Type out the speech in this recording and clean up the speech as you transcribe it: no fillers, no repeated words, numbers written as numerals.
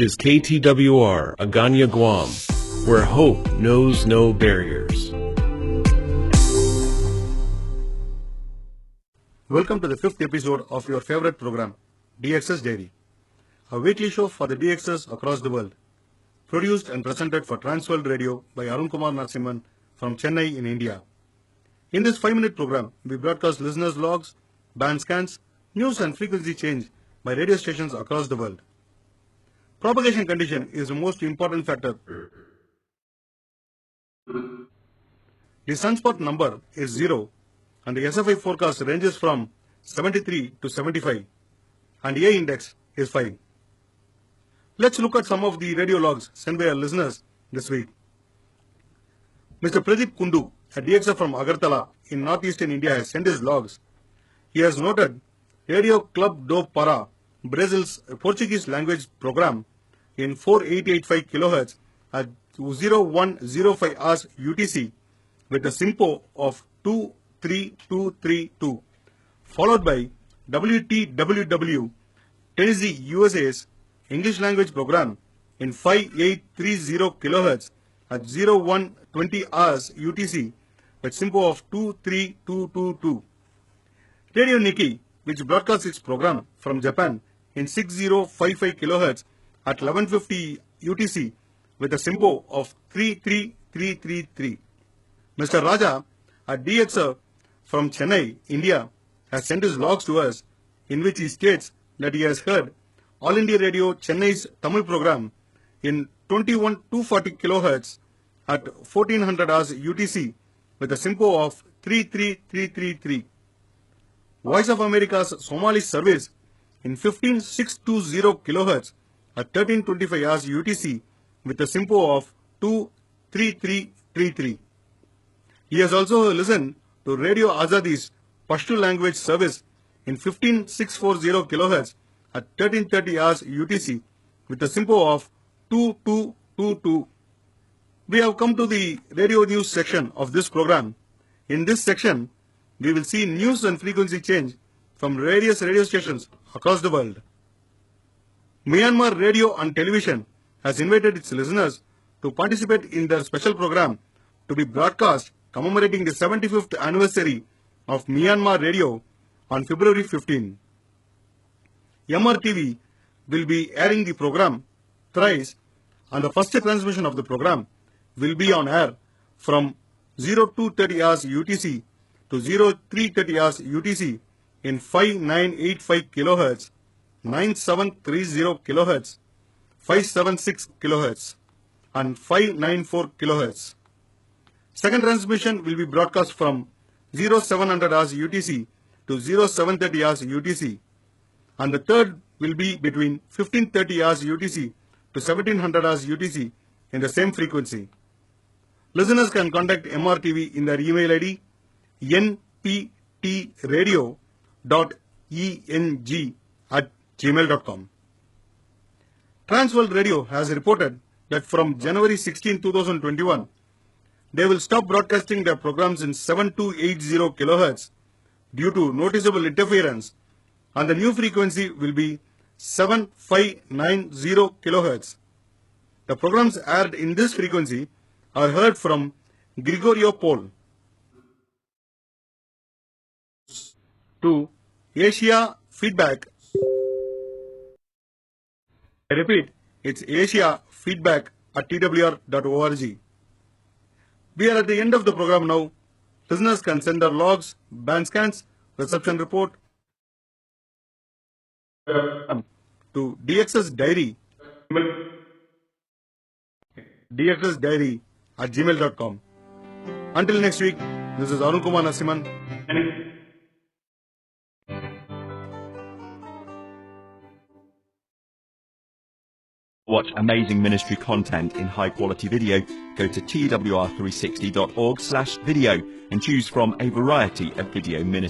is KTWR Agana, Guam, where hope knows no barriers. Welcome to the 5th episode of your favorite program, DXS Diary, a weekly show for the DXS across the world, produced and presented for Transworld Radio by Arun Kumar Narasimhan from Chennai in India. In this 5-minute program, we broadcast listeners' logs, band scans, news and frequency change by radio stations across the world. Propagation condition is the most important factor. The sunspot number is 0 and the SFI forecast ranges from 73 to 75 and A index is 5. Let's look at some of the radio logs sent by our listeners this week. Mr. Pradeep Kundu, a DXF from Agartala in northeastern India, has sent his logs. He has noted Radio Club do Para, Brazil's Portuguese language program in 4885 kHz at 0105 hours UTC with a SINPO of 23232, followed by WTWW, Tennessee, USA's English language program in 5830 kHz at 0120 hours UTC with SINPO of 23222. Radio Nikki, which broadcasts its program from Japan in 6055 kHz at 1150 UTC with a SINPO of 33333. Mr. Raja, a DXer from Chennai, India, has sent his logs to us in which he states that he has heard All India Radio Chennai's Tamil program in 21240 kHz at 1400 hours UTC with a SINPO of 33333. Voice of America's Somali service in 15620 kHz at 1325 hours UTC with a SINPO of 23333. He has also listened to Radio Azadi's Pashto language service in 15640 kHz at 1330 hours UTC with a SINPO of 2222. We have come to the radio news section of this program. In this section, we will see news and frequency change from various radio stations across the world. Myanmar Radio and Television has invited its listeners to participate in their special program to be broadcast commemorating the 75th anniversary of Myanmar Radio on February 15. MRTV will be airing the program thrice, and the first transmission of the program will be on air from 0230 hours UTC to 0330 hours UTC in 5985 kHz, 9730 kHz, 576 kHz and 594 kHz. Second transmission will be broadcast from 0700 hours UTC to 0730 hours UTC, and the third will be between 1530 hours UTC to 1700 hours UTC in the same frequency. Listeners can contact MRTV in their email ID nptradio.eng@gmail.com. Transworld Radio has reported that from January 16, 2021, they will stop broadcasting their programs in 7280 kHz due to noticeable interference, and the new frequency will be 7590 kHz. The programs aired in this frequency are heard from Grigoriopol to Asia Feedback. I repeat, it's Asia Feedback at twr.org. We are at the end of the program now. Listeners can send their logs, band scans, reception report to DXS Diary, DXSdiary@gmail.com. Until next week, this is Arun Kumar Narasimhan. Watch amazing ministry content in high quality video. Go to twr360.org/video and choose from a variety of video ministries.